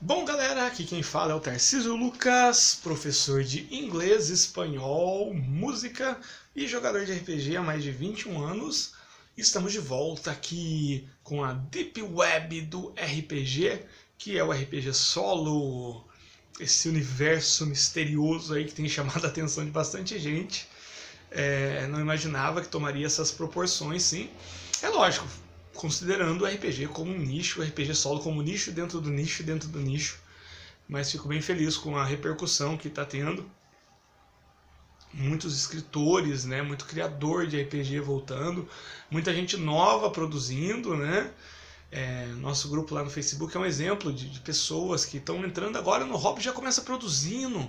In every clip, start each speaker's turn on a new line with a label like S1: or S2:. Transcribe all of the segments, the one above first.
S1: Bom, galera, aqui quem fala é o Tarcísio Lucas, professor de inglês, espanhol, música e jogador de RPG há mais de 21 anos. Estamos de volta aqui com a Deep Web do RPG, que é o RPG solo, esse universo misterioso aí que tem chamado a atenção de bastante gente. Não imaginava que tomaria essas proporções, sim. É lógico, considerando o RPG como um nicho, o RPG solo como nicho dentro do nicho dentro do nicho. Mas fico bem feliz com a repercussão que está tendo. Muitos escritores, né, muito criador de RPG voltando, muita gente nova produzindo, né? Nosso grupo lá no Facebook é um exemplo de pessoas que estão entrando agora no hobby e já começa produzindo.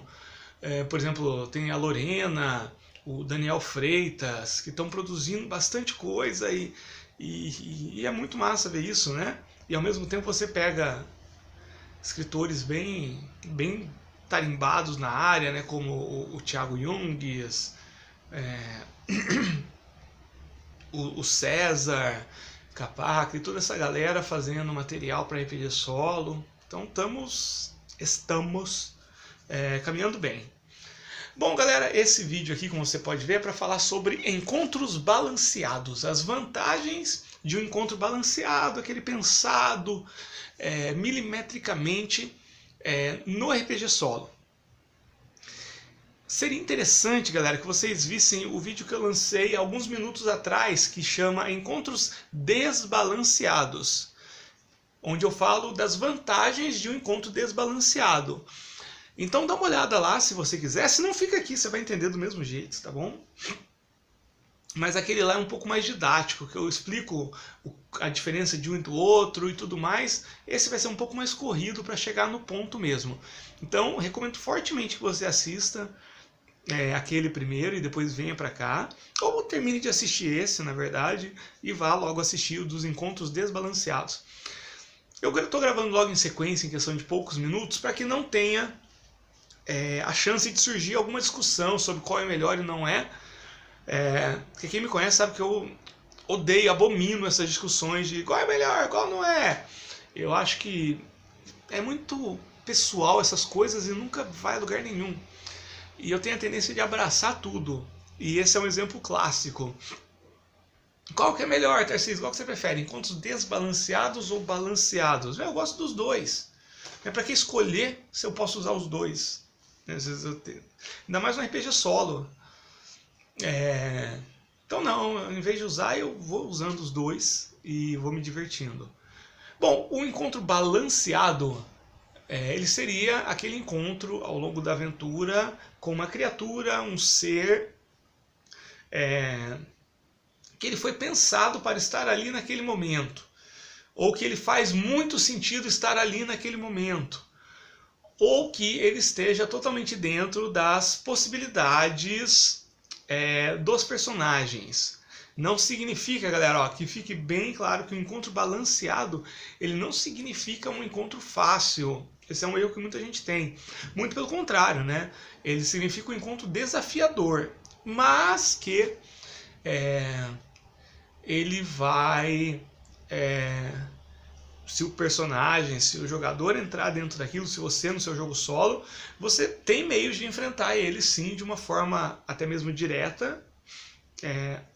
S1: Por exemplo, tem a Lorena, o Daniel Freitas, que estão produzindo bastante coisa e é muito massa ver isso, né? E ao mesmo tempo você pega escritores bem tarimbados na área, né? Como o Thiago Junges, o César Capacri, toda essa galera fazendo material para RPG solo. Então estamos caminhando bem. Bom, galera, esse vídeo aqui, como você pode ver, é para falar sobre encontros balanceados, as vantagens de um encontro balanceado, aquele pensado milimetricamente no RPG solo. Seria interessante, galera, que vocês vissem o vídeo que eu lancei alguns minutos atrás, que chama Encontros Desbalanceados, onde eu falo das vantagens de um encontro desbalanceado. Então dá uma olhada lá se você quiser, se não fica aqui, você vai entender do mesmo jeito, tá bom? Mas aquele lá é um pouco mais didático, que eu explico a diferença de um e do outro e tudo mais. Esse vai ser um pouco mais corrido para chegar no ponto mesmo. Então recomendo fortemente que você assista aquele primeiro e depois venha para cá. Ou termine de assistir esse, na verdade, e vá logo assistir o dos encontros desbalanceados. Eu estou gravando logo em sequência, em questão de poucos minutos, para que não tenha a chance de surgir alguma discussão sobre qual é melhor e não é. Porque quem me conhece sabe que eu odeio, abomino essas discussões de qual é melhor, qual não é. Eu acho que é muito pessoal essas coisas e nunca vai a lugar nenhum. E eu tenho a tendência de abraçar tudo. E esse é um exemplo clássico. Qual que é melhor, Tarcísio? Qual que você prefere? Encontros desbalanceados ou balanceados? Eu gosto dos dois. Mas para que escolher se eu posso usar os dois? Às vezes eu tenho. Ainda mais no RPG solo. Então não, em vez de usar, eu vou usando os dois e vou me divertindo. Bom, o encontro balanceado, ele seria aquele encontro ao longo da aventura com uma criatura, um ser, que ele foi pensado para estar ali naquele momento, ou que ele faz muito sentido estar ali naquele momento, ou que ele esteja totalmente dentro das possibilidades dos personagens. Não significa, galera, que fique bem claro que o encontro balanceado ele não significa um encontro fácil. Esse é um erro que muita gente tem. Muito pelo contrário, né? Ele significa um encontro desafiador, mas que ele vai... se o personagem, se o jogador entrar dentro daquilo, se você no seu jogo solo, você tem meios de enfrentar ele sim de uma forma até mesmo direta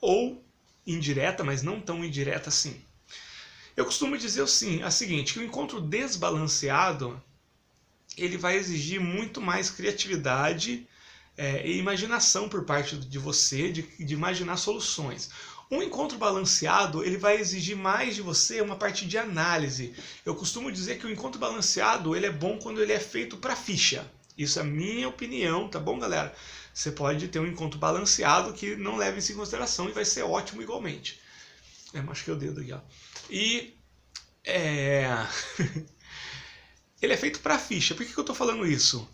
S1: ou indireta, mas não tão indireta assim. Eu costumo dizer a seguinte, que o encontro desbalanceado ele vai exigir muito mais criatividade e imaginação por parte de você, de imaginar soluções. Um encontro balanceado, ele vai exigir mais de você uma parte de análise. Eu costumo dizer que o encontro balanceado, ele é bom quando ele é feito para ficha. Isso é a minha opinião, tá bom, galera? Você pode ter um encontro balanceado que não leva isso em consideração e vai ser ótimo igualmente. Machuquei o dedo aqui, ó. E ele é feito para ficha. Por que eu estou falando isso?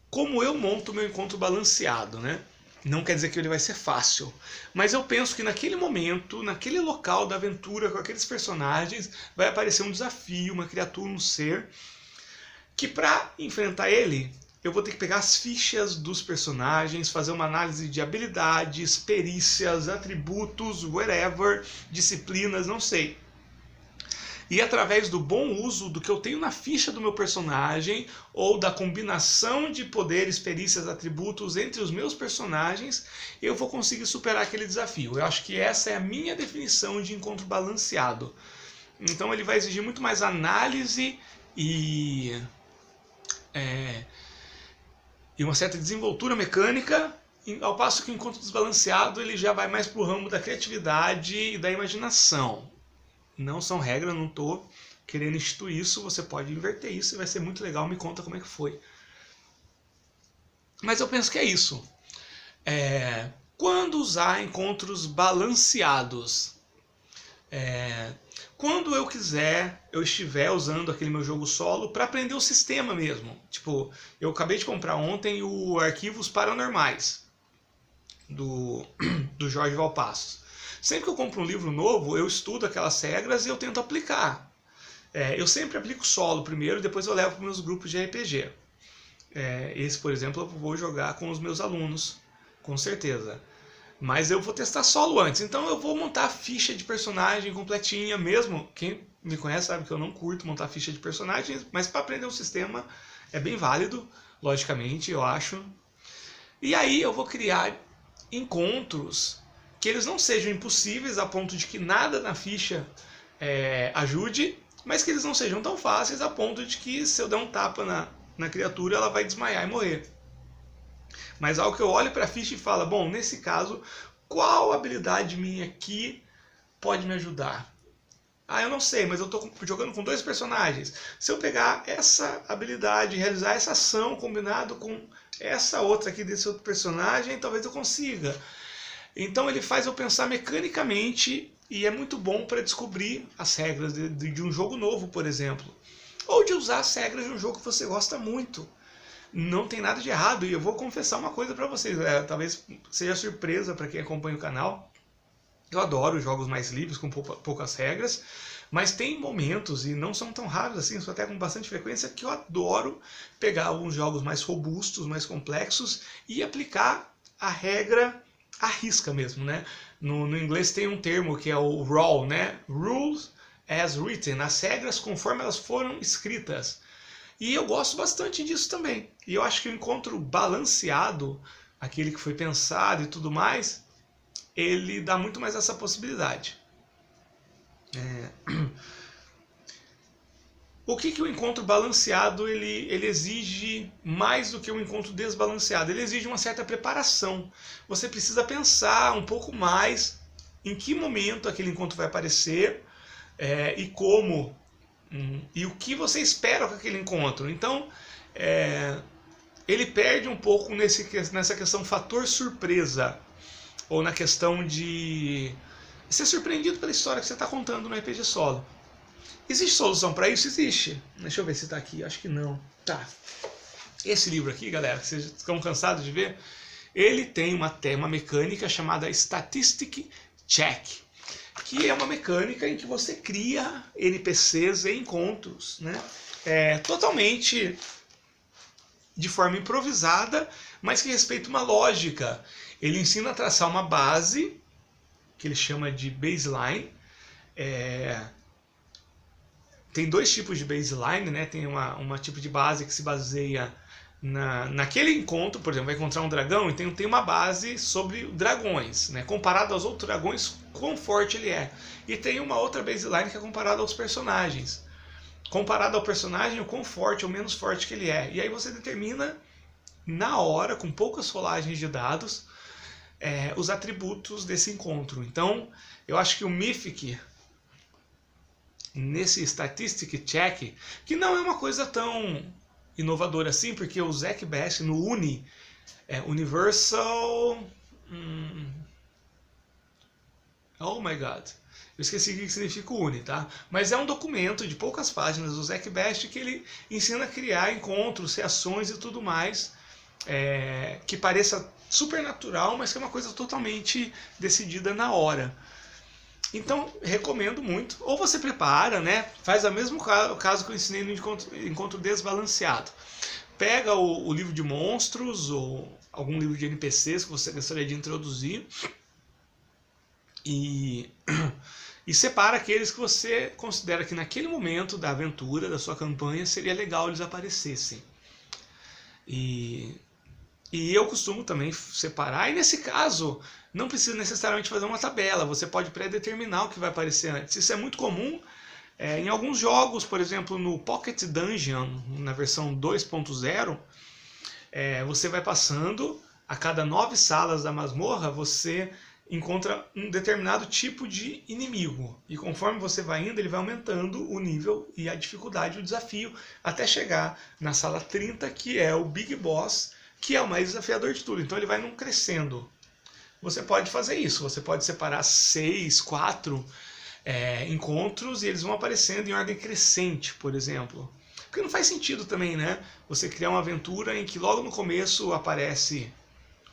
S1: Como eu monto meu encontro balanceado, né? Não quer dizer que ele vai ser fácil, mas eu penso que naquele momento, naquele local da aventura com aqueles personagens, vai aparecer um desafio, uma criatura, um ser, que para enfrentar ele, eu vou ter que pegar as fichas dos personagens, fazer uma análise de habilidades, perícias, atributos, whatever, disciplinas, não sei. E através do bom uso do que eu tenho na ficha do meu personagem, ou da combinação de poderes, perícias, atributos entre os meus personagens, eu vou conseguir superar aquele desafio. Eu acho que essa é a minha definição de encontro balanceado. Então ele vai exigir muito mais análise e uma certa desenvoltura mecânica, ao passo que o encontro desbalanceado ele já vai mais para o ramo da criatividade e da imaginação. Não são regras, não estou querendo instituir isso, você pode inverter isso e vai ser muito legal, me conta como é que foi. Mas eu penso que é isso. Quando usar encontros balanceados? Quando eu estiver usando aquele meu jogo solo para aprender o sistema mesmo. Tipo, eu acabei de comprar ontem o Arquivos Paranormais, do Jorge Valpassos. Sempre que eu compro um livro novo, eu estudo aquelas regras e eu tento aplicar. Eu sempre aplico solo primeiro, depois eu levo para os meus grupos de RPG. Esse, por exemplo, eu vou jogar com os meus alunos, com certeza. Mas eu vou testar solo antes, então eu vou montar a ficha de personagem completinha mesmo. Quem me conhece sabe que eu não curto montar ficha de personagens, mas para aprender um sistema é bem válido, logicamente, eu acho. E aí eu vou criar encontros que eles não sejam impossíveis a ponto de que nada na ficha ajude, mas que eles não sejam tão fáceis a ponto de que se eu der um tapa na criatura ela vai desmaiar e morrer. Mas algo que eu olho para a ficha e falo, bom, nesse caso, qual habilidade minha aqui pode me ajudar? Eu não sei, mas eu estou jogando com 2 personagens. Se eu pegar essa habilidade e realizar essa ação combinado com essa outra aqui desse outro personagem, talvez eu consiga. Então ele faz eu pensar mecanicamente e é muito bom para descobrir as regras de um jogo novo, por exemplo. Ou de usar as regras de um jogo que você gosta muito. Não tem nada de errado, e eu vou confessar uma coisa para vocês, talvez seja surpresa para quem acompanha o canal. Eu adoro jogos mais livres, com poucas regras, mas tem momentos, e não são tão raros assim, só até com bastante frequência, que eu adoro pegar alguns jogos mais robustos, mais complexos, e aplicar a regra à risca mesmo, né? No inglês tem um termo que é o RAW, né? Rules as written, as regras conforme elas foram escritas. E eu gosto bastante disso também. E eu acho que o encontro balanceado, aquele que foi pensado e tudo mais, ele dá muito mais essa possibilidade. O que o encontro balanceado ele exige mais do que o encontro desbalanceado? Ele exige uma certa preparação. Você precisa pensar um pouco mais em que momento aquele encontro vai aparecer e como e o que você espera com aquele encontro. Então, ele perde um pouco nessa questão fator surpresa, ou na questão de ser surpreendido pela história que você está contando no RPG solo. Existe solução para isso? Existe. Deixa eu ver se está aqui, acho que não. Tá. Esse livro aqui, galera, que vocês estão cansados de ver, ele tem uma mecânica chamada Statistic Check, que é uma mecânica em que você cria NPCs e encontros, né? Totalmente de forma improvisada, mas que respeita uma lógica. Ele ensina a traçar uma base, que ele chama de baseline. Tem 2 tipos de baseline, né? Tem uma tipo de base que se baseia naquele encontro, por exemplo, vai encontrar um dragão, então tem uma base sobre dragões, né? Comparado aos outros dragões, quão forte ele é. E tem uma outra baseline que é comparada aos personagens. Comparado ao personagem, o quão forte ou menos forte que ele é. E aí você determina, na hora, com poucas rolagens de dados, os atributos desse encontro. Então, eu acho que o Mythic, nesse Statistic Check, que não é uma coisa tão inovadora assim, porque o Zach Bash no Uni, Universal... Oh my god, eu esqueci o que significa o Uni, tá? Mas é um documento de poucas páginas do Zach Bash que ele ensina a criar encontros, reações e tudo mais, que pareça super natural, mas que é uma coisa totalmente decidida na hora. Então, recomendo muito. Ou você prepara, né? Faz o mesmo caso que eu ensinei no encontro desbalanceado. Pega o livro de monstros ou algum livro de NPCs que você gostaria de introduzir e e separa aqueles que você considera que naquele momento da aventura, da sua campanha, seria legal eles aparecessem. E eu costumo também separar, e nesse caso, não precisa necessariamente fazer uma tabela, você pode pré-determinar o que vai aparecer antes. Isso é muito comum em alguns jogos, por exemplo, no Pocket Dungeon, na versão 2.0, você vai passando, a cada 9 salas da masmorra, você encontra um determinado tipo de inimigo. E conforme você vai indo, ele vai aumentando o nível e a dificuldade, o desafio, até chegar na sala 30, que é o Big Boss, que é o mais desafiador de tudo. Então ele vai crescendo. Você pode fazer isso, você pode separar 6, 4 encontros e eles vão aparecendo em ordem crescente, por exemplo. Porque não faz sentido também, né? Você criar uma aventura em que logo no começo aparece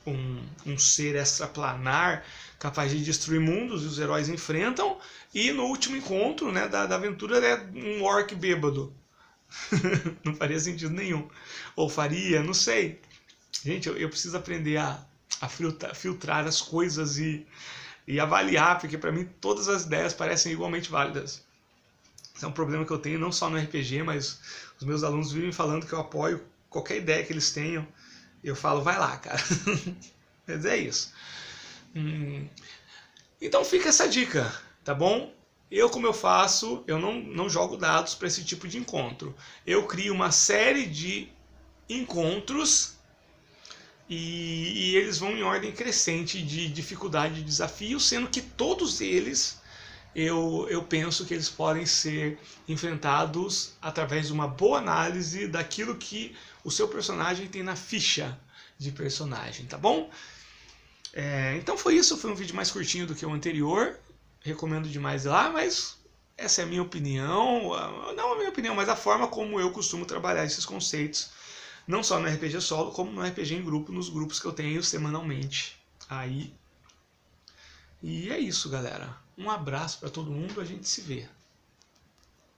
S1: um ser extraplanar capaz de destruir mundos e os heróis enfrentam, e no último encontro, né, da aventura é um orc bêbado. Não faria sentido nenhum. Ou faria, não sei. Gente, eu preciso aprender a filtrar as coisas e avaliar, porque para mim todas as ideias parecem igualmente válidas. Esse é um problema que eu tenho não só no RPG, mas os meus alunos vivem falando que eu apoio qualquer ideia que eles tenham. E eu falo, vai lá, cara. Mas é isso. Então fica essa dica, tá bom? Como eu faço, eu não jogo dados para esse tipo de encontro. Eu crio uma série de encontros e eles vão em ordem crescente de dificuldade e desafio, sendo que todos eles eu penso que eles podem ser enfrentados através de uma boa análise daquilo que o seu personagem tem na ficha de personagem, tá bom? Então foi isso, foi um vídeo mais curtinho do que o anterior, recomendo demais ir lá, mas essa é a minha opinião, não a minha opinião, mas a forma como eu costumo trabalhar esses conceitos, não só no RPG solo, como no RPG em grupo, nos grupos que eu tenho semanalmente aí. E é isso, galera. Um abraço para todo mundo, a gente se vê.